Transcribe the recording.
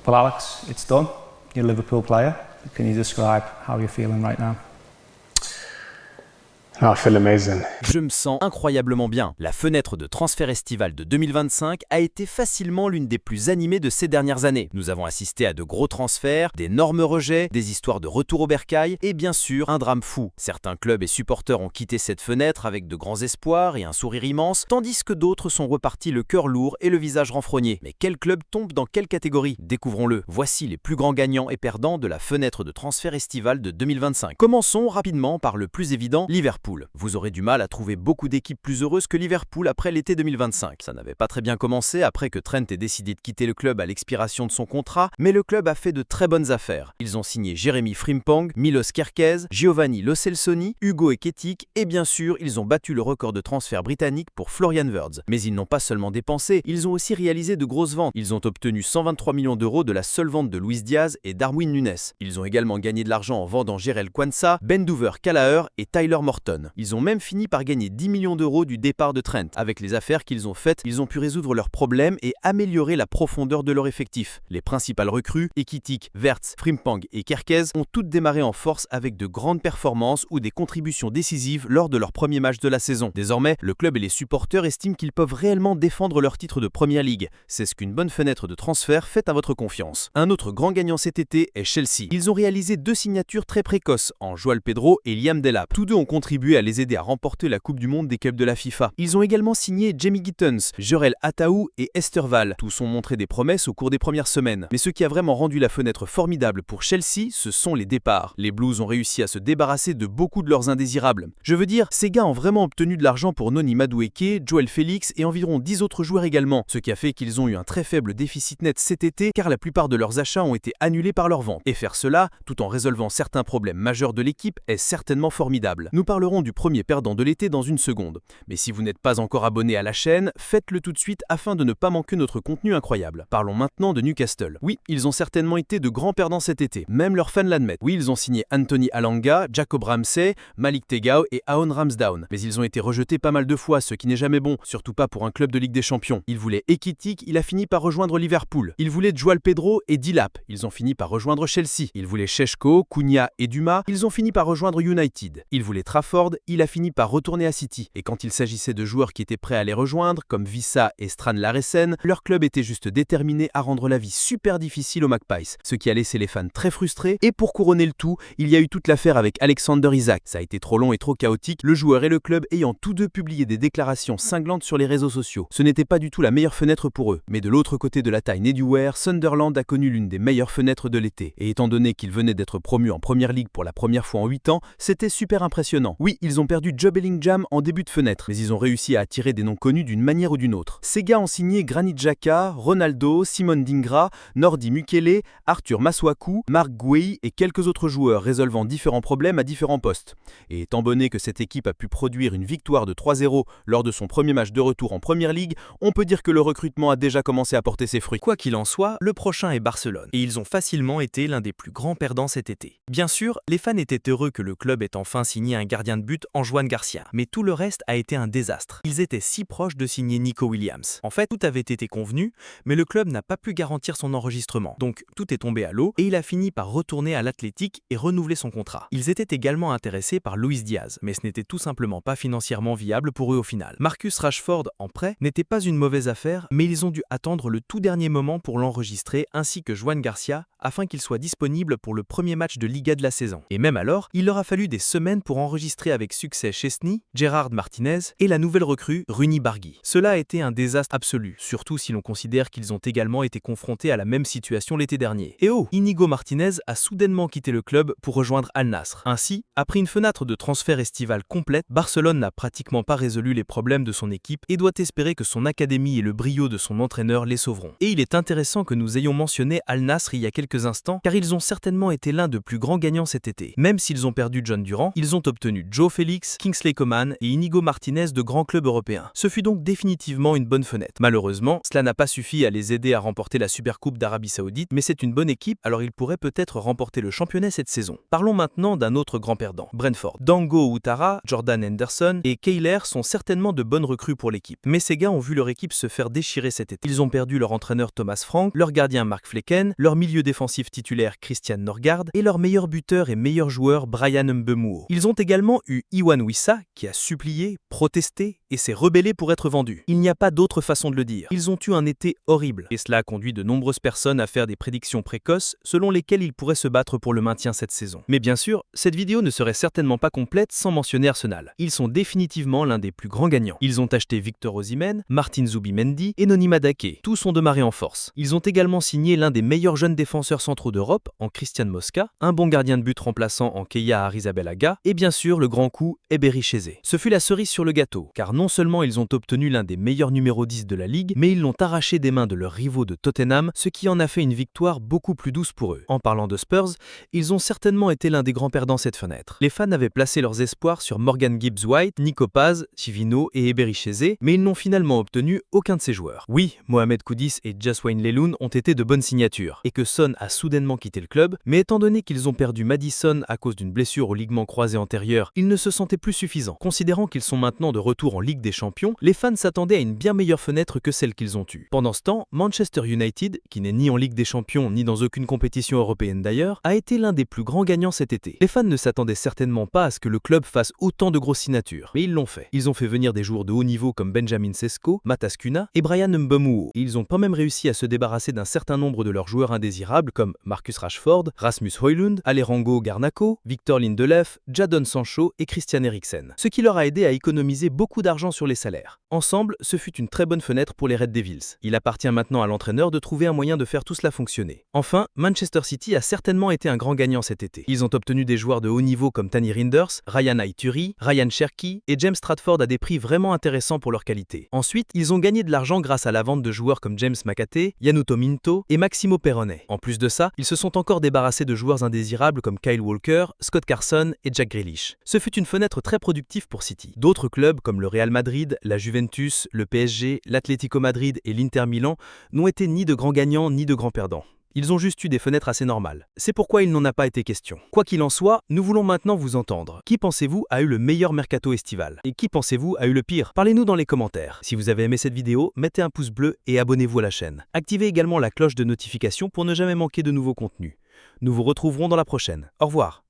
Well, Alex, it's done. You're a Liverpool player. Can you describe how you're feeling right now? I feel amazing. Je me sens incroyablement bien. La fenêtre de transfert estival de 2025 a été facilement l'une des plus animées de ces dernières années. Nous avons assisté à de gros transferts, d'énormes rejets, des histoires de retour au bercail et bien sûr un drame fou. Certains clubs et supporters ont quitté cette fenêtre avec de grands espoirs et un sourire immense, tandis que d'autres sont repartis le cœur lourd et le visage renfrogné. Mais quel club tombe dans quelle catégorie? Découvrons-le. Voici les plus grands gagnants et perdants de la fenêtre de transfert estival de 2025. Commençons rapidement par le plus évident, Liverpool. Vous aurez du mal à trouver beaucoup d'équipes plus heureuses que Liverpool après l'été 2025. Ça n'avait pas très bien commencé après que Trent ait décidé de quitter le club à l'expiration de son contrat, mais le club a fait de très bonnes affaires. Ils ont signé Jérémy Frimpong, Milos Kerkez, Giovanni Lo Celso, Hugo Ekitike et bien sûr, ils ont battu le record de transfert britannique pour Florian Wirtz. Mais ils n'ont pas seulement dépensé, ils ont aussi réalisé de grosses ventes. Ils ont obtenu 123 millions d'euros de la seule vente de Luis Diaz et Darwin Núñez. Ils ont également gagné de l'argent en vendant Jarell Quansah, Ben Douver-Callagher et Tyler Morton. Ils ont même fini par gagner 10 millions d'euros du départ de Trent. Avec les affaires qu'ils ont faites, ils ont pu résoudre leurs problèmes et améliorer la profondeur de leur effectif. Les principales recrues, Ekitike, Wirtz, Frimpong et Kerkez, ont toutes démarré en force avec de grandes performances ou des contributions décisives lors de leur premier match de la saison. Désormais, le club et les supporters estiment qu'ils peuvent réellement défendre leur titre de Premier League. C'est ce qu'une bonne fenêtre de transfert fait à votre confiance. Un autre grand gagnant cet été est Chelsea. Ils ont réalisé deux signatures très précoces en João Pedro et Liam Delap. Tous deux ont contribué à les aider à remporter la Coupe du Monde des clubs de la FIFA. Ils ont également signé Jamie Gittens, Jorel Ataou et Esterval. Tous ont montré des promesses au cours des premières semaines. Mais ce qui a vraiment rendu la fenêtre formidable pour Chelsea, ce sont les départs. Les Blues ont réussi à se débarrasser de beaucoup de leurs indésirables. Je veux dire, ces gars ont vraiment obtenu de l'argent pour Noni Madueke, Joel Félix et environ 10 autres joueurs également, ce qui a fait qu'ils ont eu un très faible déficit net cet été car la plupart de leurs achats ont été annulés par leur vente. Et faire cela, tout en résolvant certains problèmes majeurs de l'équipe, est certainement formidable. Nous parlerons du premier perdant de l'été dans une seconde. Mais si vous n'êtes pas encore abonné à la chaîne, faites-le tout de suite afin de ne pas manquer notre contenu incroyable. Parlons maintenant de Newcastle. Oui, ils ont certainement été de grands perdants cet été, même leurs fans l'admettent. Oui, ils ont signé Anthony Alanga, Jacob Ramsey, Malik Tegao et Aaron Ramsdown. Mais ils ont été rejetés pas mal de fois, ce qui n'est jamais bon, surtout pas pour un club de Ligue des Champions. Ils voulaient Ekitike, il a fini par rejoindre Liverpool. Ils voulaient João Pedro et Delap, ils ont fini par rejoindre Chelsea. Ils voulaient Šeško, Cunha et Dumas, ils ont fini par rejoindre United. Ils voulaient Trafford, il a fini par retourner à City. Et quand il s'agissait de joueurs qui étaient prêts à les rejoindre, comme Wissa et Strand Larsen, leur club était juste déterminé à rendre la vie super difficile aux Magpies, ce qui a laissé les fans très frustrés. Et pour couronner le tout, il y a eu toute l'affaire avec Alexander Isak. Ça a été trop long et trop chaotique, le joueur et le club ayant tous deux publié des déclarations cinglantes sur les réseaux sociaux. Ce n'était pas du tout la meilleure fenêtre pour eux. Mais de l'autre côté de la taille Nedware, Sunderland a connu l'une des meilleures fenêtres de l'été. Et étant donné qu'ils venaient d'être promus en Premier League pour la première fois en 8 ans, c'était super impressionnant. Oui, ils ont perdu Joe Bellingham en début de fenêtre, mais ils ont réussi à attirer des noms connus d'une manière ou d'une autre. Ces gars ont signé Granit Xhaka, Ronaldo, Simon Dingra, Nordi Mukele, Arthur Masuaku, Marc Guehi et quelques autres joueurs résolvant différents problèmes à différents postes. Et étant donné que cette équipe a pu produire une victoire de 3-0 lors de son premier match de retour en Premier League, on peut dire que le recrutement a déjà commencé à porter ses fruits. Quoi qu'il en soit, le prochain est Barcelone, et ils ont facilement été l'un des plus grands perdants cet été. Bien sûr, les fans étaient heureux que le club ait enfin signé un gardien de but en Juan Garcia, mais tout le reste a été un désastre. Ils étaient si proches de signer Nico Williams. En fait, tout avait été convenu, mais le club n'a pas pu garantir son enregistrement. Donc, tout est tombé à l'eau et il a fini par retourner à l'Athletic et renouveler son contrat. Ils étaient également intéressés par Luis Diaz, mais ce n'était tout simplement pas financièrement viable pour eux au final. Marcus Rashford, en prêt, n'était pas une mauvaise affaire, mais ils ont dû attendre le tout dernier moment pour l'enregistrer, ainsi que Juan Garcia, afin qu'il soit disponible pour le premier match de Liga de la saison. Et même alors, il leur a fallu des semaines pour enregistrer avec succès Chesney, Gerard Martinez et la nouvelle recrue Rooney Barguil. Cela a été un désastre absolu, surtout si l'on considère qu'ils ont également été confrontés à la même situation l'été dernier. Et oh, Inigo Martinez a soudainement quitté le club pour rejoindre Al Nassr. Ainsi, après une fenêtre de transfert estival complète, Barcelone n'a pratiquement pas résolu les problèmes de son équipe et doit espérer que son académie et le brio de son entraîneur les sauveront. Et il est intéressant que nous ayons mentionné Al Nassr il y a quelques quelques instants car ils ont certainement été l'un des plus grands gagnants cet été. Même s'ils ont perdu John Durant, ils ont obtenu Joe Félix, Kingsley Coman et Inigo Martinez de grands clubs européens. Ce fut donc définitivement une bonne fenêtre. Malheureusement, cela n'a pas suffi à les aider à remporter la Supercoupe d'Arabie Saoudite, mais c'est une bonne équipe, alors ils pourraient peut-être remporter le championnat cette saison. Parlons maintenant d'un autre grand perdant, Brentford. Dango Ouattara, Jordan Henderson et Kehler sont certainement de bonnes recrues pour l'équipe. Mais ces gars ont vu leur équipe se faire déchirer cet été. Ils ont perdu leur entraîneur Thomas Frank, leur gardien Mark Flecken, leur milieu défensif titulaire Christian Norgard et leur meilleur buteur et meilleur joueur Brian Mbeumo. Ils ont également eu Iwan Wissa qui a supplié, protesté et s'est rebellé pour être vendu. Il n'y a pas d'autre façon de le dire. Ils ont eu un été horrible et cela a conduit de nombreuses personnes à faire des prédictions précoces selon lesquelles ils pourraient se battre pour le maintien cette saison. Mais bien sûr, cette vidéo ne serait certainement pas complète sans mentionner Arsenal. Ils sont définitivement l'un des plus grands gagnants. Ils ont acheté Victor Osimhen, Martin Zubimendi et Noni Madueke. Tous ont démarré en force. Ils ont également signé l'un des meilleurs jeunes défenseurs centraux d'Europe en Christian Mosca, un bon gardien de but remplaçant en Keya Arrizabalaga et bien sûr le grand coup Ebery Eze. Ce fut la cerise sur le gâteau, car non seulement ils ont obtenu l'un des meilleurs numéros 10 de la ligue, mais ils l'ont arraché des mains de leurs rivaux de Tottenham, ce qui en a fait une victoire beaucoup plus douce pour eux. En parlant de Spurs, ils ont certainement été l'un des grands perdants cette fenêtre. Les fans avaient placé leurs espoirs sur Morgan Gibbs-White, Nico Paz, Chivino et Ebery Eze, mais ils n'ont finalement obtenu aucun de ces joueurs. Oui, Mohamed Kudus et Jaswine Leloun ont été de bonnes signatures, et que Son a soudainement quitté le club, mais étant donné qu'ils ont perdu Maddison à cause d'une blessure au ligament croisé antérieur, ils ne se sentaient plus suffisants. Considérant qu'ils sont maintenant de retour en Ligue des Champions, les fans s'attendaient à une bien meilleure fenêtre que celle qu'ils ont eue. Pendant ce temps, Manchester United, qui n'est ni en Ligue des Champions ni dans aucune compétition européenne d'ailleurs, a été l'un des plus grands gagnants cet été. Les fans ne s'attendaient certainement pas à ce que le club fasse autant de grosses signatures, mais ils l'ont fait. Ils ont fait venir des joueurs de haut niveau comme Benjamin Sesko, Matas Cunha et Brian Mbeumo, et ils ont quand même réussi à se débarrasser d'un certain nombre de leurs joueurs indésirables comme Marcus Rashford, Rasmus Højlund, Alejandro Garnacho, Victor Lindelöf, Jadon Sancho et Christian Eriksen, ce qui leur a aidé à économiser beaucoup d'argent sur les salaires. Ensemble, ce fut une très bonne fenêtre pour les Red Devils. Il appartient maintenant à l'entraîneur de trouver un moyen de faire tout cela fonctionner. Enfin, Manchester City a certainement été un grand gagnant cet été. Ils ont obtenu des joueurs de haut niveau comme Tanny Rinders, Ryan Aituri, Ryan Cherki et James Stratford à des prix vraiment intéressants pour leur qualité. Ensuite, ils ont gagné de l'argent grâce à la vente de joueurs comme James Makate, Yanuto Minto et Maximo Perrone. En plus de ça, ils se sont encore débarrassés de joueurs indésirables comme Kyle Walker, Scott Carson et Jack Grealish. Ce fut une fenêtre très productive pour City. D'autres clubs comme le Real Madrid, la Juventus, le PSG, l'Atlético Madrid et l'Inter Milan n'ont été ni de grands gagnants ni de grands perdants. Ils ont juste eu des fenêtres assez normales. C'est pourquoi il n'en a pas été question. Quoi qu'il en soit, nous voulons maintenant vous entendre. Qui pensez-vous a eu le meilleur mercato estival? Et qui pensez-vous a eu le pire? Parlez-nous dans les commentaires. Si vous avez aimé cette vidéo, mettez un pouce bleu et abonnez-vous à la chaîne. Activez également la cloche de notification pour ne jamais manquer de nouveaux contenus. Nous vous retrouverons dans la prochaine. Au revoir.